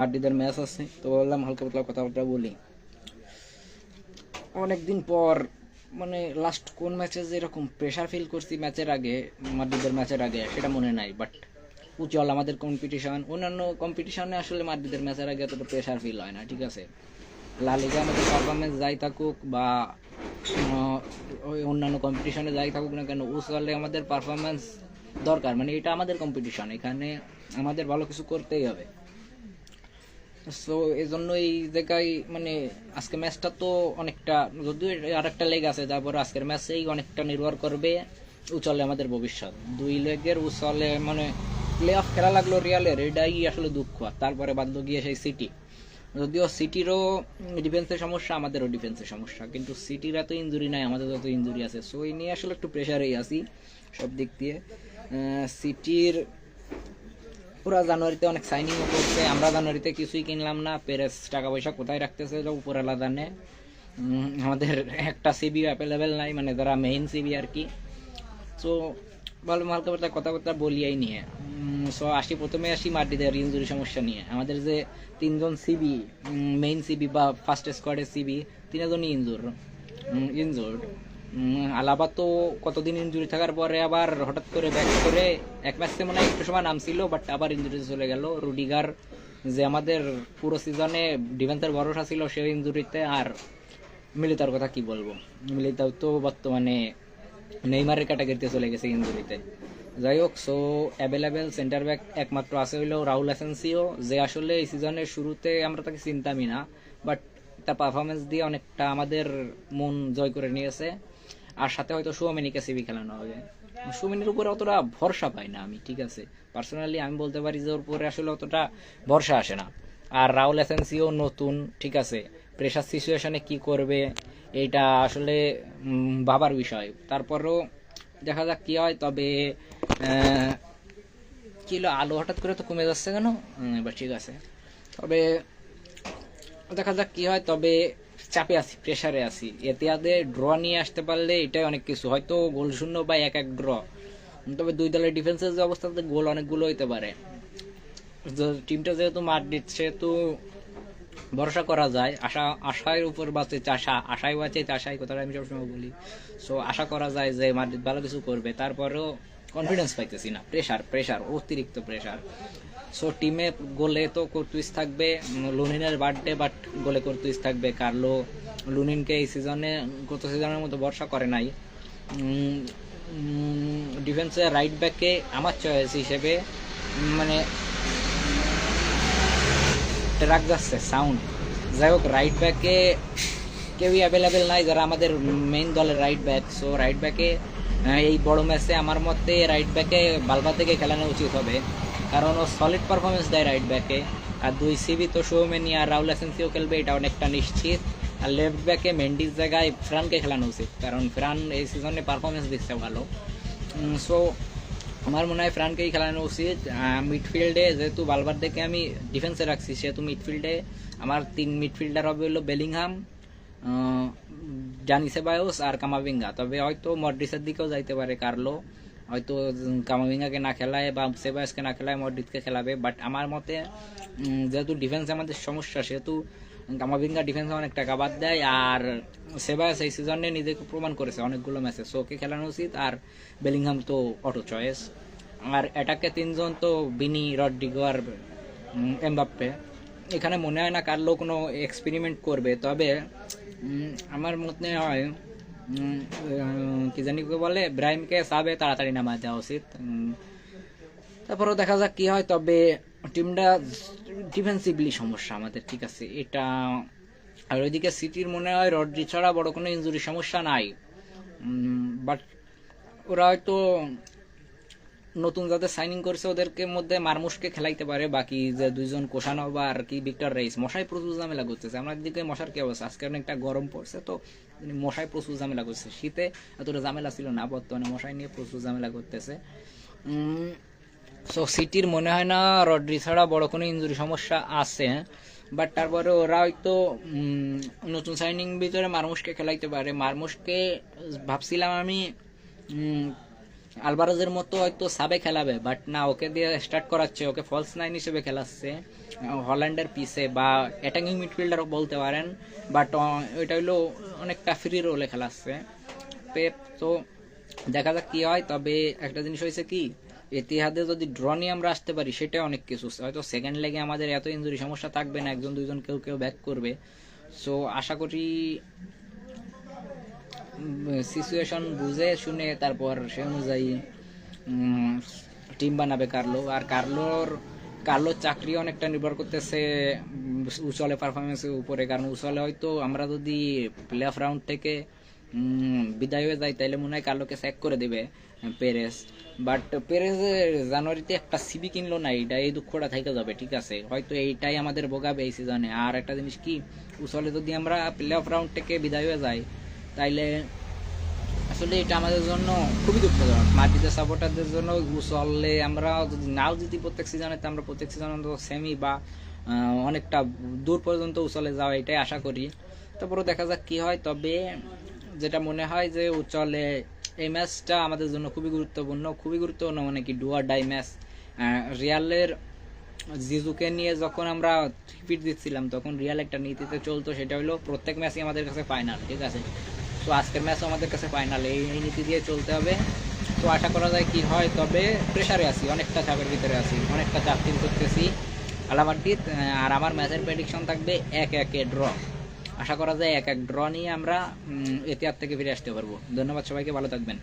আড্ডিদের match আছে, তো বললাম হালকা পাতলা কথাবার্তা বলি। অনেকদিন পর মানে লাস্ট কোন ম্যাচে যে এরকম প্রেশার ফিল করছি ম্যাচের আগে, মাদ্রিদের ম্যাচের আগে সেটা মনে নাই। বাট উজ্জ্বল আমাদের কম্পিটিশন, অন্যান্য কম্পিটিশনে আসলে মাদ্রিদের ম্যাচের আগে এতটা প্রেশার ফিল হয় না, ঠিক আছে। লা লিগা আমাদের পারফরমেন্স যাই থাকুক বা ওই অন্যান্য কম্পিটিশনে যাই থাকুক না কেন, উজ্জ্বলে আমাদের পারফরমেন্স দরকার। মানে এটা আমাদের কম্পিটিশন, এখানে আমাদের ভালো কিছু করতেই হবে। সো এই জন্য এই জায়গায় মানে আজকে ম্যাচটা তো অনেকটা, যদিও আর একটা লেগ আছে, তারপর আজকের ম্যাচেই অনেকটা নির্ভর করবে উচলে আমাদের ভবিষ্যৎ। দুই লেগের উচলে মানে প্লে অফ খেলা লাগলো রিয়ালের, এটাই আসলে দুঃখ। আর তারপরে বাধ্য গিয়ে সেই সিটি, যদিও সিটিরও ডিফেন্সের সমস্যা, আমাদেরও ডিফেন্সের সমস্যা, কিন্তু সিটির এত ইঞ্জুরি নাই, আমাদের যত ইঞ্জুরি আছে। সো এই নিয়ে আসলে একটু প্রেশারেই আছি সব দিক দিয়ে। সিটির পুরা জানুয়ারিতে অনেক সাইনিংও করছে, আমরা জানুয়ারিতে কিছুই কিনলাম না। পেরেস টাকা পয়সা কোথায় রাখতেছে উপরওয়ালা জানে। আমাদের একটা সিবি অ্যাভেলেবেল নাই, মানে যারা মেইন সিবি আর কি। সো ভালো হালকা পাতলা কথাবার্তা বলিয়াই নিয়ে। সো প্রথমে আসি মাদ্রিদের ইনজুরি সমস্যা নিয়ে। আমাদের যে তিনজন সিবি, মেইন সিবি বা ফার্স্ট স্কোয়াডের সিবি, তিনজনই ইনজুর্ড। আলাবা তো কতদিন ইনজুরি থাকার পরে আবার হঠাৎ করে ব্যাক করে এক ম্যাচে মনে হয় একটু সময় নামছিল, বাট আবার ইনজুরি চলে গেল। রুডিগার যে আমাদের পুরো সিজনে ডিফেন্সের ভরসা ছিল, সে ইনজুরিতে। আর মিলিতার কথা কি বলবো, মিলিতাও তো বর্তমানে নেইমারের ক্যাটাগরিতে চলে গেছে ইনজুরিতে। যাই হোক, সো অ্যাভেলেবেল সেন্টার ব্যাক একমাত্র আছে হইলো রাউল অ্যাসেন্সিও, যে আসলে এই সিজনের শুরুতে আমরা তাকে চিনতামই না, বাট তার পারফরমেন্স দিয়ে অনেকটা আমাদের মন জয় করে নিয়েছে। আর সাথে হয়তো সুয়ামেনিকে সিবি খেলানো হবে। সুমিনের উপরে অতটা ভরসা পাই না আমি, ঠিক আছে। পার্সোনালি আমি বলতে পারি যে ওর উপরে আসলে অতটা ভরসা আসে না। আর রাউল অ্যাসেন্সিও নতুন, ঠিক আছে, প্রেশার সিচুয়েশনে কি করবে এইটা আসলে ভাবার বিষয়। তারপরও দেখা যাক কি হয়। তবে কি হলো, আলো হঠাৎ করে তো কমে যাচ্ছে কেন? এবার ঠিক আছে। তবে দেখা যাক কি হয়। তবে চাপে আছি, প্রেসারে আছি। এতে ড্র নিয়ে আসতে পারলে এটাই অনেক কিছু, হয়তো গোল শূন্য বা এক এক ড্র। তবে দুই দলের ডিফেন্সের যে অবস্থাতে গোল অনেকগুলো হইতে পারে। টিমটা যেহেতু মাদ্রিদ, সেহেতু ভরসা করা যায়। আশার উপর বাঁচে চাষা, আশায় বাঁচে চাষাই, কথাটা আমি সবসময় বলি। সো আশা করা যায় যে মাদ্রিদ ভালো কিছু করবে। তারপরেও কনফিডেন্স পাইতেছি না, প্রেশার অতিরিক্ত প্রেশার। সো টিমে গোলে তো কর্তুইস থাকবে লুনিনের বার্থডে, বাট গোলে কর্তুইস থাকবে কার্লো। লুনিনকে এই সিজনে, গত সিজনের মতো ভরসা করে নাই। ডিফেন্সে রাইট ব্যাকে আমার চয়েস হিসেবে মানে ট্রাক যাচ্ছে সাউন্ড। যাই হোক, রাইট ব্যাকে কেউই অ্যাভেলেবেল নাই যারা আমাদের মেইন দলের রাইট ব্যাক। সো রাইট ব্যাকে এই বড় ম্যাচে আমার মতে রাইট ব্যাকে বালবা থেকে খেলানো উচিত হবে, কারণ ও সলিড পারফরমেন্স দেয় রাইট ব্যাকে। আর দুই সিবি তো শোমেনি আর রাউল অ্যাসেন্সিও খেলবে, এটা অনেকটা নিশ্চিত। আর লেফট ব্যাকে মেন্ডির জায়গায় ফ্রানকে খেলানো উচিত, কারণ ফ্রান এই সিজনে পারফরমেন্স দিচ্ছে ভালো। সো আমার মনে হয় ফ্রানকেই খেলানো উচিত। মিডফিল্ডে যেহেতু বালবার দেখে আমি ডিফেন্সে রাখছি, সেহেতু মিডফিল্ডে আমার তিন মিডফিল্ডার হবে হলো বেলিংহাম, জানি সেবায়োস আর কামাভিঙ্গা। তবে হয়তো মডরিসের দিকেও যাইতে পারে কার্লো, হয়তো কামাভিঙ্গাকে না খেলায় বা সেবায়োসকে না খেলায় মডরিসকে খেলাবে। বাট আমার মতে যেহেতু ডিফেন্সে আমাদের সমস্যা, সেহেতু কামাভিঙ্গা ডিফেন্সে অনেক টাকা বাদ দেয়। আর সেবায়োস এই সিজনে নিজেকে প্রমাণ করেছে অনেকগুলো ম্যাচে, সো ওকে খেলানো উচিত। আর বেলিংহাম তো অটো চয়েস। আর অ্যাটাকে তিনজন তো বিনি, রড্রিগো আর এমবাপ্পে। এখানে মনে হয় না কার্লো কোনো এক্সপেরিমেন্ট করবে। তবে আমার মনে হয় কি জানি বলে, ব্রাহিমকে সাবে তাড়াতাড়ি নামায় দেওয়া উচিত। তারপরেও দেখা যাক কি হয়। তবে টিমটা ডিফেন্সিভলি সমস্যা আমাদের, ঠিক আছে, এটা। আর ওইদিকে সিটির মনে হয় রড্রি ছাড়া বড় কোনো ইনজুরি সমস্যা নাই। বাট ওরা হয়তো নতুন যাদের সাইনিং করছে ওদেরকে মধ্যে মারমুশকে খেলাইতে পারে, বাকি যে দুইজন কোষানোভা আর কি ভিক্টর রেইস। মশাই প্রচুর ঝামেলা করতেছে আমাদের দিকে। মশার কি অবস্থা, আজকে অনেকটা গরম পড়ছে তো মশাই প্রচুর ঝামেলা করছে। শীতে এতটা ঝামেলা ছিল না, বর্তমানে মশাই নিয়ে প্রচুর ঝামেলা করতেছে। সো সিটির মনে হয় না রড্রি ছাড়া বড় কোনো ইনজুরি সমস্যা আছে। বাট তারপরে ওরা হয়তো নতুন সাইনিং ভিতরে মারমুশকে খেলাইতে পারে। মারমুশকে ভাবছিলাম আমি আলভারেজের মতো হয়তো সাবে খেলাবে, বাট না, ওকে দিয়ে স্টার্ট করাচ্ছে, ওকে ফলস নাইন হিসেবে খেলাচ্ছে হল্যান্ডের পিছে, বা অ্যাটাকিং মিডফিল্ডারও বলতে পারেন, বাট ওইটা হইলো অনেকটা ফ্রি রোলে খেলাচ্ছে পেপ। তো দেখা যাক কি হয়। তবে একটা জিনিস হয়েছে কি, এতিহাদে যদি ড্র নিয়ে আমরা আসতে পারি সেটা অনেক কিছু। হয়তো সেকেন্ড লেগে আমাদের এত ইনজুরি সমস্যা থাকবে না, একজন দুইজন কেউ কেউ ব্যাক করবে। সো আশা করি সিচুয়েশন বুঝে শুনে তারপর সে অনুযায়ী টিম বানাবে কার্লো। আর কার্লোর চাকরি অনেকটা নির্ভর করতেছে উচলে পারফরমেন্সের উপরে, কারণ উচলে হয়তো আমরা যদি প্লে অফ রাউন্ড থেকে বিদায় হয়ে যায় তাইলে মনে হয় কার্লোকে স্যাক করে দেবে পেরেস। বাট পেরেস জানুয়ারিতে একটা সিবি কিনলো না, এইটা এই দুঃখটা থেকে যাবে, ঠিক আছে, হয়তো এইটাই আমাদের ভোগাবে এই সিজনে। আর একটা জিনিস কি, উচলে যদি আমরা প্লে অফ রাউন্ড থেকে বিদায় হয়ে যাই তাইলে আসলে এটা আমাদের জন্য খুবই দুঃখজনক, মাদ্রিদের সাপোর্টারদের জন্য। উচলে আমরা যদি নাও জিতি প্রত্যেক সিজনে, আমরা প্রত্যেক সিজনে সেমি বা অনেকটা দূর পর্যন্ত উচলে যাওয়া এটাই আশা করি। তারপরে দেখা যাক কি হয়। তবে যেটা মনে হয় যে উচলে এই ম্যাচটা আমাদের জন্য খুবই গুরুত্বপূর্ণ, মানে কি ডু অর ডাই ম্যাচ। রিয়ালের জিজুকে নিয়ে যখন আমরা রিপিট দিচ্ছিলাম তখন রিয়াল একটা নীতিতে চলতো, সেটা হলো প্রত্যেক ম্যাচই আমাদের কাছে ফাইনাল, ঠিক আছে। তো আজকের ম্যাচও আমাদের কাছে ফাইনাল, এই নীতি দিয়ে চলতে হবে। তো আশা করা যায় কি হয়। তবে প্রেশারে আছি, অনেকটা চাপের ভিতরে আছি, অনেকটা চাপ ফিল করতেছি আলামাদ্রিদ। আর আমার ম্যাচের প্রেডিকশন থাকবে 1-1 ড্র। আশা করা যায় 1-1 ড্র নিয়ে আমরা এতিহাদ থেকে ফিরে আসতে পারবো। ধন্যবাদ সবাইকে, ভালো থাকবেন।